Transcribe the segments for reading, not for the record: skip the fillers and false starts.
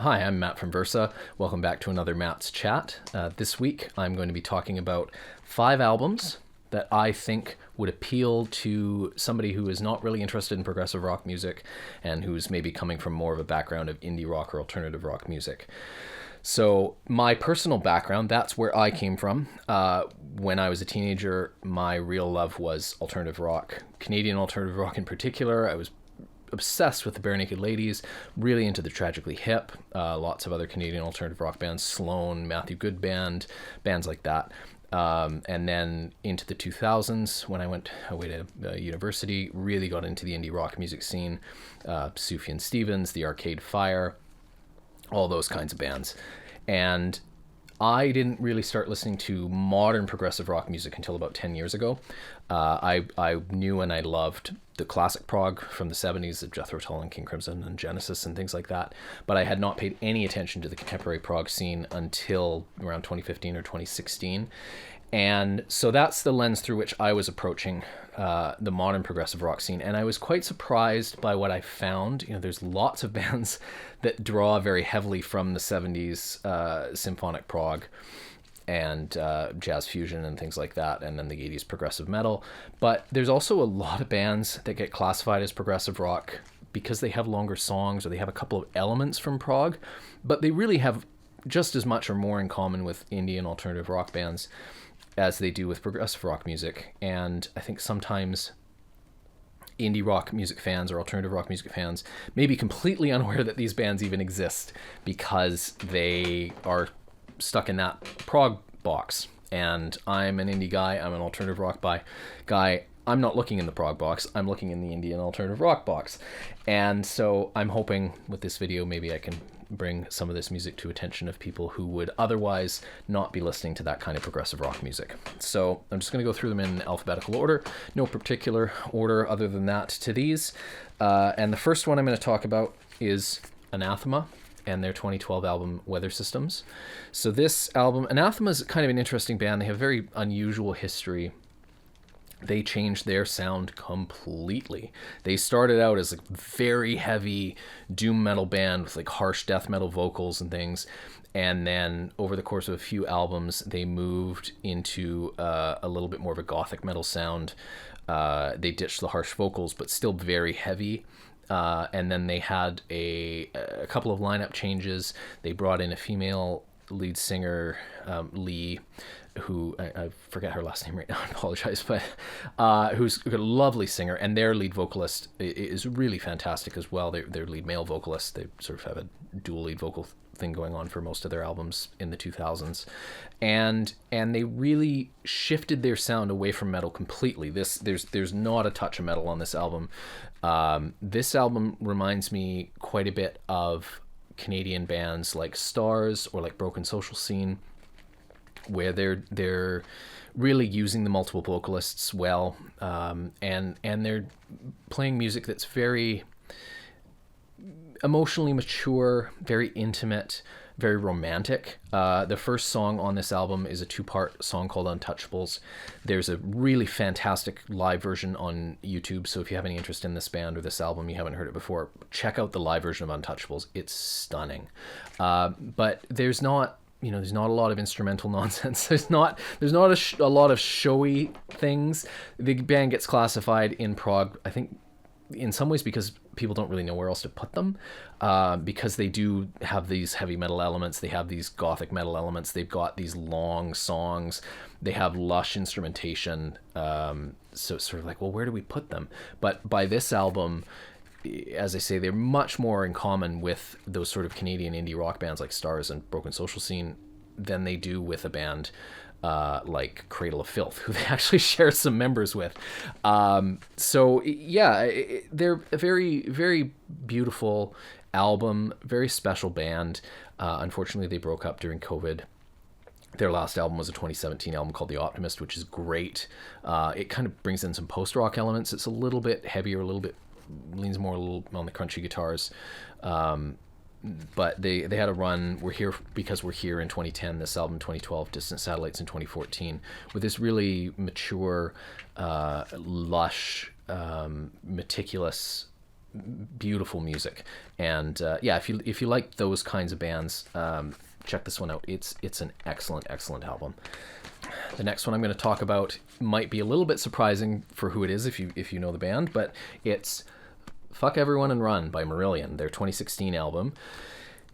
Hi, I'm Matt from Versa. Welcome back to another Matt's Chat. This week, I'm going to be talking about 5 albums that I think would appeal to somebody who is not really interested in progressive rock music and who's maybe coming from more of a background of indie rock or alternative rock music. So my personal background, that's where I came from. When I was a teenager, my real love was alternative rock, Canadian alternative rock in particular. I was obsessed with the Bare Naked Ladies, really into the Tragically Hip, lots of other Canadian alternative rock bands, Sloan, Matthew Good Band, bands like that. And then into the 2000s, when I went away to university, really got into the indie rock music scene, Sufjan Stevens, the Arcade Fire, all those kinds of bands. And I didn't really start listening to modern progressive rock music until about 10 years ago. I knew and I loved the classic prog from the 70s of Jethro Tull and King Crimson and Genesis and things like that, but I had not paid any attention to the contemporary prog scene until around 2015 or 2016. And so that's the lens through which I was approaching the modern progressive rock scene. And I was quite surprised by what I found. You know, there's lots of bands that draw very heavily from the 70s symphonic prog and jazz fusion and things like that, and then the 80s progressive metal. But there's also a lot of bands that get classified as progressive rock because they have longer songs or they have a couple of elements from prog, but they really have just as much or more in common with indie and alternative rock bands as they do with progressive rock music. And I think sometimes indie rock music fans or alternative rock music fans may be completely unaware that these bands even exist because they are stuck in that prog box. And I'm an indie guy, I'm an alternative rock guy. I'm not looking in the prog box, I'm looking in the indie and alternative rock box. And so I'm hoping with this video maybe I can bring some of this music to attention of people who would otherwise not be listening to that kind of progressive rock music. So I'm just going to go through them in alphabetical order, no particular order other than that to these. And the first one I'm going to talk about is Anathema and their 2012 album Weather Systems. So this album, Anathema, is kind of an interesting band. They have a very unusual history. They changed their sound completely. They started out as a very heavy doom metal band with like harsh death metal vocals and things. And then over the course of a few albums, they moved into a little bit more of a gothic metal sound. They ditched the harsh vocals, but still very heavy. And then they had a couple of lineup changes. They brought in a female lead singer, Lee, who I forget her last name right now, I apologize, but who's a lovely singer, and their lead vocalist is really fantastic as well. Their lead male vocalist, they sort of have a dual lead vocal thing going on for most of their albums in the 2000s, and they really shifted their sound away from metal completely. There's not a touch of metal on this album. This album reminds me quite a bit of Canadian bands like Stars or like Broken Social Scene, where they're really using the multiple vocalists well, and they're playing music that's very emotionally mature, very intimate, very romantic. The first song on this album is a 2-part song called Untouchables. There's a really fantastic live version on YouTube, so if you have any interest in this band or this album, you haven't heard it before, check out the live version of Untouchables. It's stunning. But there's not a lot of instrumental nonsense. There's not a lot of showy things. The band gets classified in prog, I think, in some ways because people don't really know where else to put them, because they do have these heavy metal elements, they have these gothic metal elements, they've got these long songs, they have lush instrumentation, so it's sort of like, well, where do we put them? But by this album, as I say, they're much more in common with those sort of Canadian indie rock bands like Stars and Broken Social Scene than they do with a band like Cradle of Filth, who they actually share some members with. So yeah, they're a very, very beautiful album, very special band. Unfortunately, they broke up during COVID. Their last album was a 2017 album called The Optimist, which is great. It kind of brings in some post-rock elements. It's a little bit heavier, leans more a little on the crunchy guitars. But they had a run. We're Here Because We're Here in 2010, this album 2012, Distant Satellites in 2014, with this really mature, lush, meticulous beautiful music. And yeah, if you like those kinds of bands, check this one out. It's an excellent album. The next one I'm going to talk about might be a little bit surprising for who it is if you know the band, but it's Fuck Everyone and Run by Marillion, their 2016 album.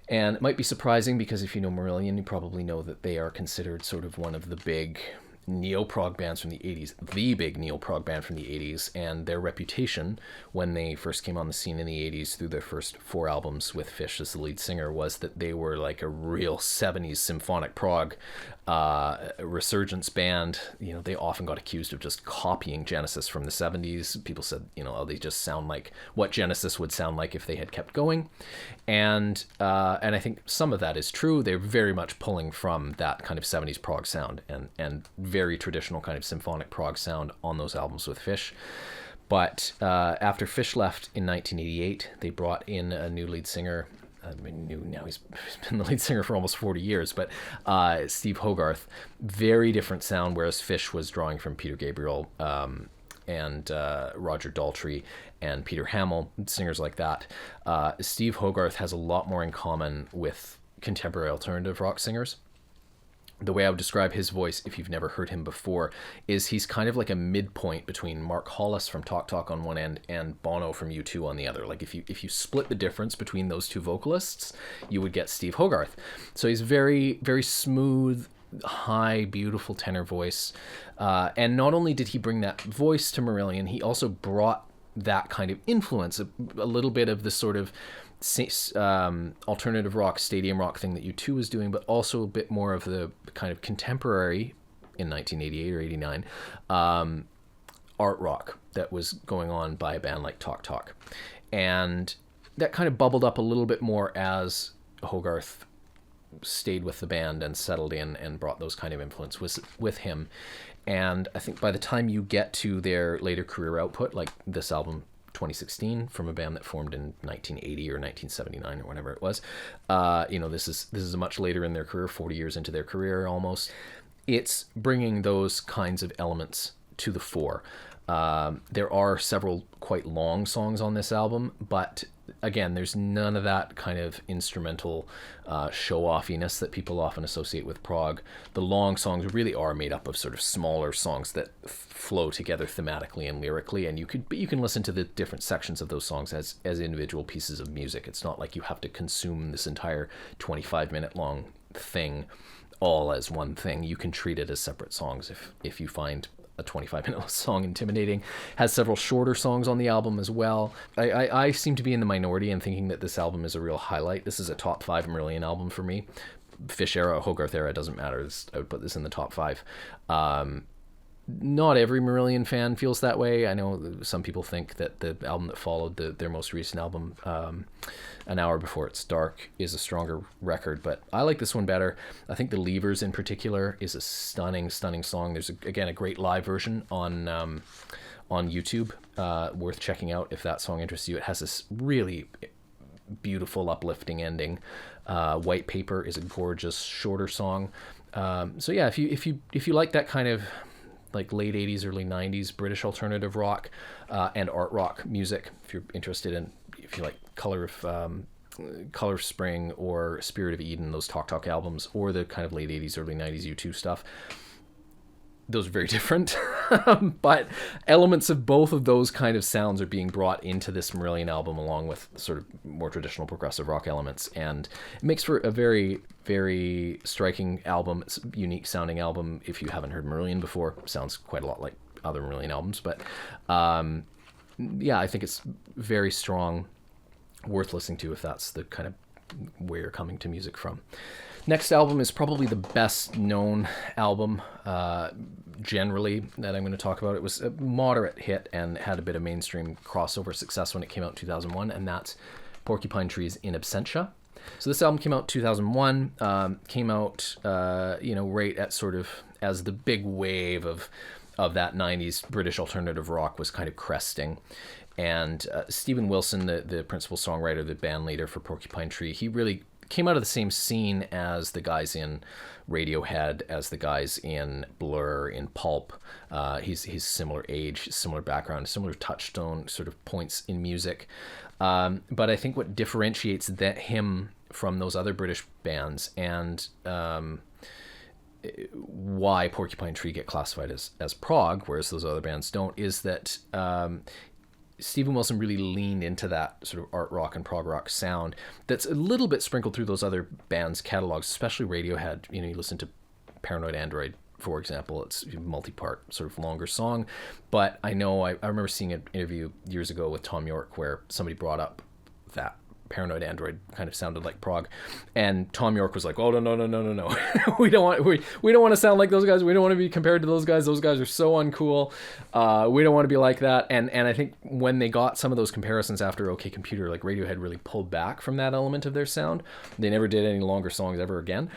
And it might be surprising because if you know Marillion, you probably know that they are considered sort of one of the big neo-prog bands from the 80s, the big neo-prog band from the 80s, and their reputation when they first came on the scene in the 80s through their first 4 albums with Fish as the lead singer was that they were like a real 70s symphonic prog resurgence band. You know, they often got accused of just copying Genesis from the 70s. People said, you know, oh, they just sound like what Genesis would sound like if they had kept going. And I think some of that is true. They're very much pulling from that kind of 70s prog sound and very traditional kind of symphonic prog sound on those albums with Fish. But after Fish left in 1988, they brought in a new lead singer. I mean, now he's been the lead singer for almost 40 years, but Steve Hogarth. Very different sound, whereas Fish was drawing from Peter Gabriel and Roger Daltrey and Peter Hamill, singers like that. Steve Hogarth has a lot more in common with contemporary alternative rock singers. The way I would describe his voice, if you've never heard him before, is he's kind of like a midpoint between Mark Hollis from Talk Talk on one end and Bono from U2 on the other. Like if you split the difference between those two vocalists, you would get Steve Hogarth. So he's very, very smooth, high, beautiful tenor voice. And not only did he bring that voice to Marillion, he also brought that kind of influence, a little bit of the sort of alternative rock, stadium rock thing that U2 was doing, but also a bit more of the kind of contemporary, in 1988 or 89, art rock that was going on by a band like Talk Talk. And that kind of bubbled up a little bit more as Hogarth stayed with the band and settled in and brought those kind of influence with him. And I think by the time you get to their later career output, like this album 2016 from a band that formed in 1980 or 1979 or whenever it was, you know, this is much later in their career, 40 years into their career almost. It's bringing those kinds of elements to the fore. There are several quite long songs on this album, but again, there's none of that kind of instrumental show-offiness that people often associate with prog. The long songs really are made up of sort of smaller songs that flow together thematically and lyrically, and you can listen to the different sections of those songs as individual pieces of music. It's not like you have to consume this entire 25-minute long thing all as one thing. You can treat it as separate songs if you find a 25-minute song intimidating. Has several shorter songs on the album as well. I seem to be in the minority in thinking that this album is a real highlight. This is a top 5 Marillion album for me. Fish era, Hogarth era, doesn't matter. I would put this in the top 5. Not every Marillion fan feels that way. I know some people think that the album that followed their most recent album, An Hour Before It's Dark, is a stronger record, but I like this one better. I think The Levers in particular is a stunning song. There's again a great live version on YouTube, worth checking out if that song interests you. It has this really beautiful, uplifting ending. White Paper is a gorgeous, shorter song. So yeah, if you like that kind of like late 80s, early 90s British alternative rock and art rock music, if you like Color of Spring or Spirit of Eden, those Talk Talk albums, or the kind of late 80s, early 90s U2 stuff, those are very different. But elements of both of those kind of sounds are being brought into this Marillion album along with sort of more traditional progressive rock elements, and it makes for a very, very striking album. It's a unique sounding album. If you haven't heard Marillion before, sounds quite a lot like other Marillion albums, but yeah, I think it's very strong, worth listening to if that's the kind of where you're coming to music from. Next album is probably the best known album generally that I'm going to talk about. It was a moderate hit and had a bit of mainstream crossover success when it came out in 2001, and that's Porcupine Tree's In Absentia. So this album came out in 2001, came out right at sort of as the big wave of that 90s British alternative rock was kind of cresting. And Stephen Wilson, the principal songwriter, the band leader for Porcupine Tree, he really came out of the same scene as the guys in Radiohead, as the guys in Blur, in Pulp. He's similar age, similar background, similar touchstone sort of points in music. But I think what differentiates him from those other British bands, and why Porcupine Tree get classified as prog, whereas those other bands don't, is that Steven Wilson really leaned into that sort of art rock and prog rock sound that's a little bit sprinkled through those other bands' catalogs, especially Radiohead. You know, you listen to Paranoid Android, for example, it's a multi-part sort of longer song. But I know I remember seeing an interview years ago with Tom York where somebody brought up that Paranoid Android kind of sounded like prog, and Tom York was like, "Oh no, we don't want to sound like those guys. We don't want to be compared to those guys. Those guys are so uncool. We don't want to be like that." And I think when they got some of those comparisons after OK Computer, like Radiohead really pulled back from that element of their sound. They never did any longer songs ever again.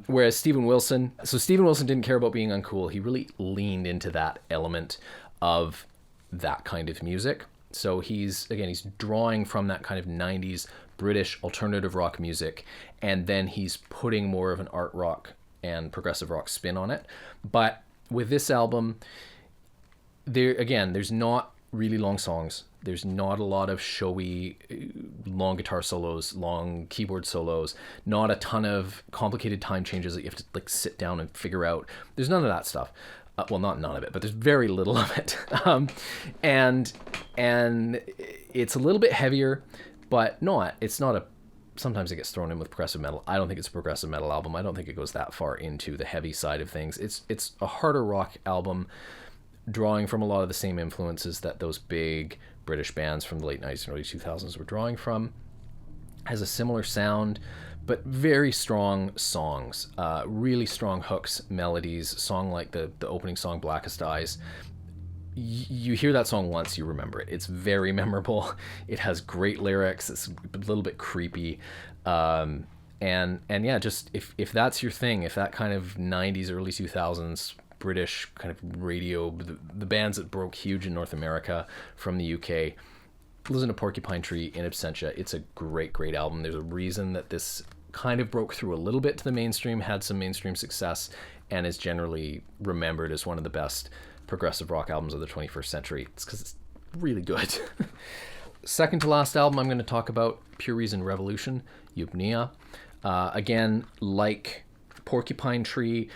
Whereas Steven Wilson didn't care about being uncool. He really leaned into that element of that kind of music. So he's drawing from that kind of 90s British alternative rock music, and then he's putting more of an art rock and progressive rock spin on it. But with this album, there's not really long songs. There's not a lot of showy long guitar solos, long keyboard solos, not a ton of complicated time changes that you have to like sit down and figure out. There's none of that stuff. Well, not none of it, but there's very little of it. And it's a little bit heavier, but sometimes it gets thrown in with progressive metal. I don't think it's a progressive metal album. I don't think it goes that far into the heavy side of things. It's a harder rock album, drawing from a lot of the same influences that those big British bands from the late 90s and early 2000s were drawing from. Has a similar sound, but very strong songs, really strong hooks, melodies. Song like the opening song, Blackest Eyes. You hear that song once, you remember it. It's very memorable. It has great lyrics. It's a little bit creepy. And yeah, just if that's your thing, if that kind of 90s, early 2000s British kind of radio, the bands that broke huge in North America from the UK, listen to Porcupine Tree in Absentia. It's a great album. There's a reason that this kind of broke through a little bit to the mainstream, had some mainstream success, and is generally remembered as one of the best progressive rock albums of the 21st century. It's because it's really good. Second to last album I'm going to talk about, Pure Reason Revolution, Eupnea. Again, like Porcupine Tree,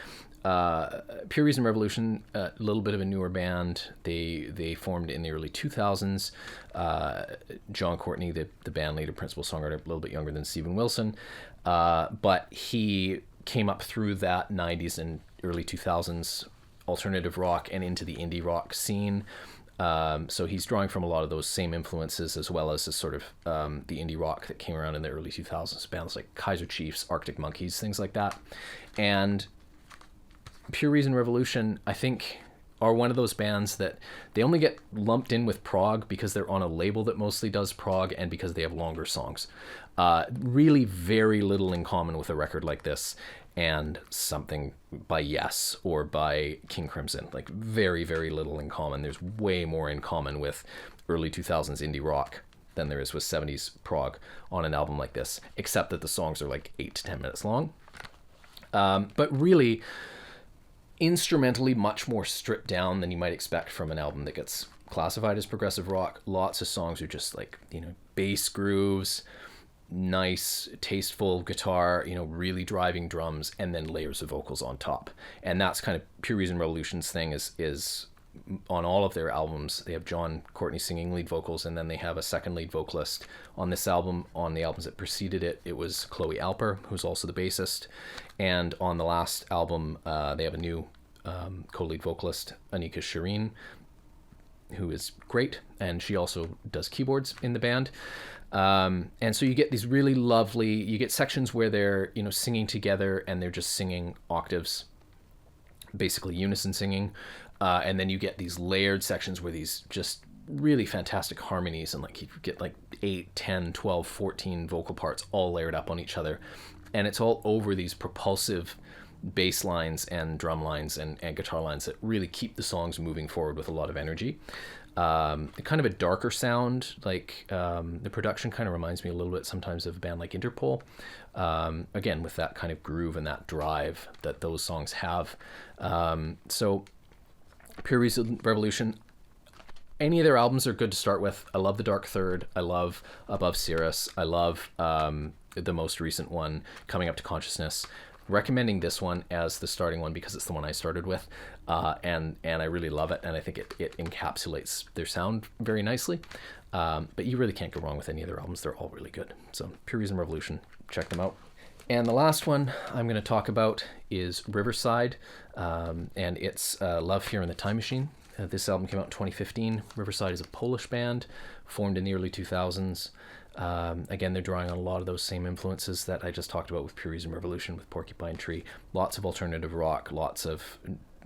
Pure Reason Revolution, a little bit of a newer band. They formed in the early 2000s. John Courtney, the band leader, principal songwriter, a little bit younger than Steven Wilson, but he came up through that 90s and early 2000s alternative rock and into the indie rock scene. So he's drawing from a lot of those same influences, as well as the sort of the indie rock that came around in the early 2000s, bands like Kaiser Chiefs, Arctic Monkeys, things like that. And Pure Reason Revolution, I think, are one of those bands that they only get lumped in with prog because they're on a label that mostly does prog and because they have longer songs. Really very little in common with a record like this and something by Yes or by King Crimson. Like very, very little in common. There's way more in common with early 2000s indie rock than there is with 70s prog on an album like this, except that the songs are like 8 to 10 minutes long. But really, instrumentally much more stripped down than you might expect from an album that gets classified as progressive rock. Lots of songs are just like, bass grooves, nice, tasteful guitar, really driving drums, and then layers of vocals on top. And that's kind of Pure Reason Revolution's thing is on all of their albums, they have John Courtney singing lead vocals, and then they have a second lead vocalist on this album. On the albums that preceded it, it was Chloe Alper, who's also the bassist. And on the last album, they have a new co-lead vocalist, Anika Shireen, who is great, and she also does keyboards in the band. And so you get these really lovely, you get sections where they're, singing together and they're just singing octaves, basically unison singing. And then you get these layered sections where these just really fantastic harmonies, and like you get like 8, 10, 12, 14 vocal parts all layered up on each other. And it's all over these propulsive bass lines and drum lines and guitar lines that really keep the songs moving forward with a lot of energy. Kind of a darker sound. Like the production kind of reminds me a little bit sometimes of a band like Interpol. Again, with that kind of groove and that drive that those songs have. So Pure Revolution, any of their albums are good to start with. I love The Dark Third. I love Above Cirrus. I love the most recent one, Coming Up to Consciousness. Recommending this one as the starting one because it's the one I started with, and I really love it, and I think it encapsulates their sound very nicely. But you really can't go wrong with any of their albums. They're all really good. So Pure Reason Revolution, check them out. And the last one I'm going to talk about is Riverside, and it's Love, Fear, and the Time Machine. This album came out in 2015. Riverside is a Polish band formed in the early 2000s. Again, they're drawing on a lot of those same influences that I just talked about with Pure Reason Revolution, with Porcupine Tree. Lots of alternative rock, lots of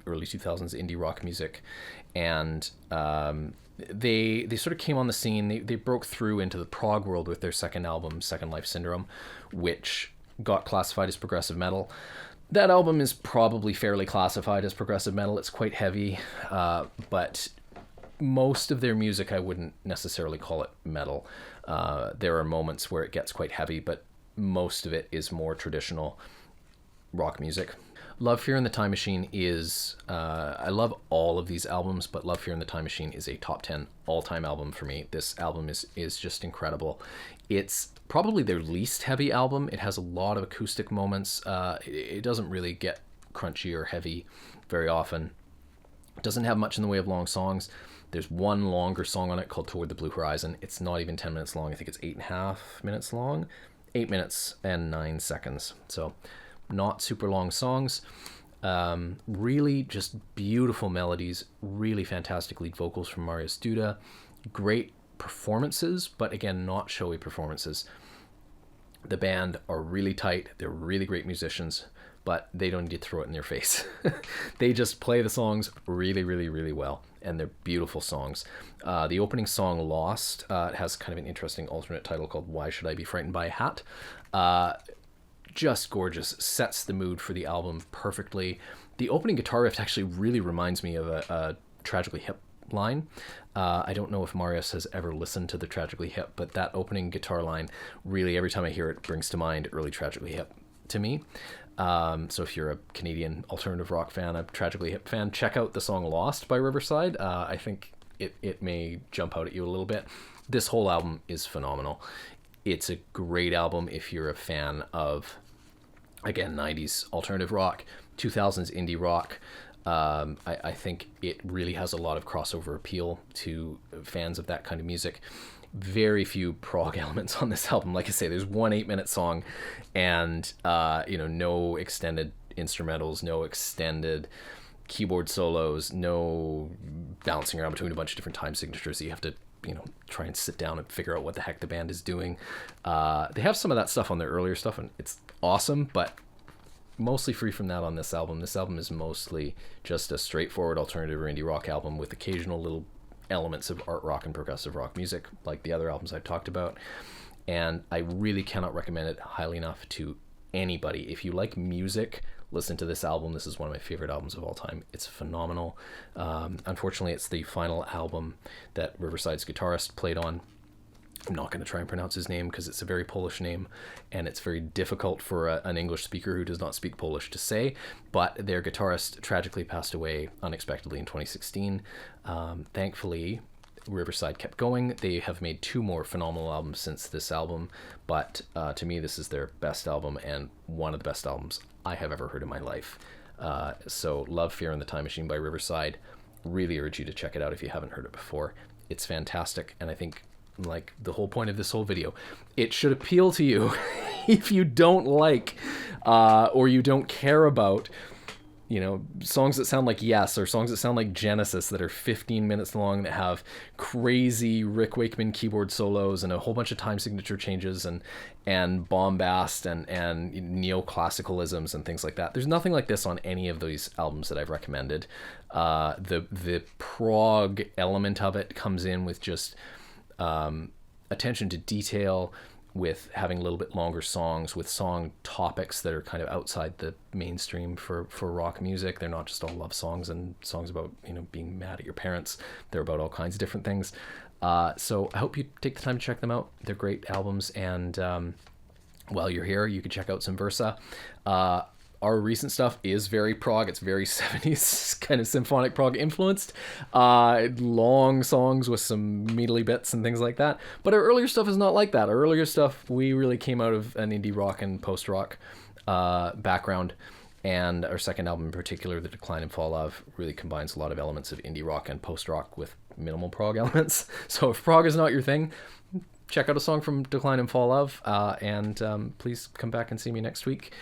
early 2000s indie rock music. And they sort of came on the scene. They broke through into the prog world with their second album, Second Life Syndrome, which got classified as progressive metal. That album is probably fairly classified as progressive metal. It's quite heavy, but most of their music, I wouldn't necessarily call it metal. There are moments where it gets quite heavy, but most of it is more traditional rock music. Love, Fear, and the Time Machine is, I love all of these albums, but Love, Fear, and the Time Machine is a top 10 all-time album for me. This album is just incredible. It's probably their least heavy album. It has a lot of acoustic moments. It doesn't really get crunchy or heavy very often. It doesn't have much in the way of long songs. There's one longer song on it called Toward the Blue Horizon. It's not even 10 minutes long. I think it's 8.5 minutes long. 8 minutes and 9 seconds. So not super long songs. Really just beautiful melodies. Really fantastic lead vocals from Marius Duda. Great performances, but again, not showy performances. The band are really tight. They're really great musicians, but they don't need to throw it in their face. They just play the songs really, really, really well, and they're beautiful songs. The opening song, Lost, it has kind of an interesting alternate title called Why Should I Be Frightened by a Hat? Just gorgeous, sets the mood for the album perfectly. The opening guitar riff actually really reminds me of a Tragically Hip line. I don't know if Marius has ever listened to the Tragically Hip, but that opening guitar line really, every time I hear it, brings to mind early Tragically Hip to me. So if you're a Canadian alternative rock fan, a Tragically Hip fan, check out the song Lost by Riverside. I think it may jump out at you a little bit. This whole album is phenomenal. It's a great album if you're a fan of, again, 90s alternative rock, 2000s indie rock. I think it really has a lot of crossover appeal to fans of that kind of music. Very few prog elements on this album. Like I say, there's one 8-minute song, and no extended instrumentals, no extended keyboard solos, no bouncing around between a bunch of different time signatures that you have to try and sit down and figure out what the heck the band is doing. They have some of that stuff on their earlier stuff, and it's awesome, but mostly free from that on this album. This album is mostly just a straightforward alternative or indie rock album with occasional little elements of art rock and progressive rock music, like the other albums I've talked about. And I really cannot recommend it highly enough to anybody. If you like music, listen to this album. This is one of my favorite albums of all time. It's phenomenal. Unfortunately, it's the final album that Riverside's guitarist played on. I'm not going to try and pronounce his name because it's a very Polish name, and it's very difficult for an English speaker who does not speak Polish to say, but their guitarist tragically passed away unexpectedly in 2016. Thankfully, Riverside kept going. They have made 2 more phenomenal albums since this album, but to me, this is their best album and one of the best albums I have ever heard in my life. So Love, Fear, and the Time Machine by Riverside. Really urge you to check it out if you haven't heard it before. It's fantastic, and I think, like the whole point of this whole video, it should appeal to you if you don't like or you don't care about songs that sound like Yes or songs that sound like Genesis that are 15 minutes long, that have crazy Rick Wakeman keyboard solos and a whole bunch of time signature changes and bombast and neoclassicalisms and things like that. There's nothing like this on any of these albums that I've recommended. The prog element of it comes in with just attention to detail, with having a little bit longer songs, with song topics that are kind of outside the mainstream for rock music. They're not just all love songs and songs about, being mad at your parents. They're about all kinds of different things. So I hope you take the time to check them out. They're great albums, and while you're here, you can check out some Versa. Our recent stuff is very prog. It's very 70s kind of symphonic prog influenced. Long songs with some meaty bits and things like that. But our earlier stuff is not like that. Our earlier stuff, we really came out of an indie rock and post-rock background. And our second album in particular, The Decline and Fall Of, really combines a lot of elements of indie rock and post-rock with minimal prog elements. So if prog is not your thing, check out a song from Decline and Fall Of, and please come back and see me next week.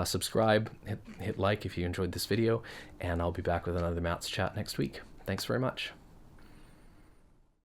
Subscribe, hit like if you enjoyed this video, and I'll be back with another Matt's Chat next week. Thanks very much.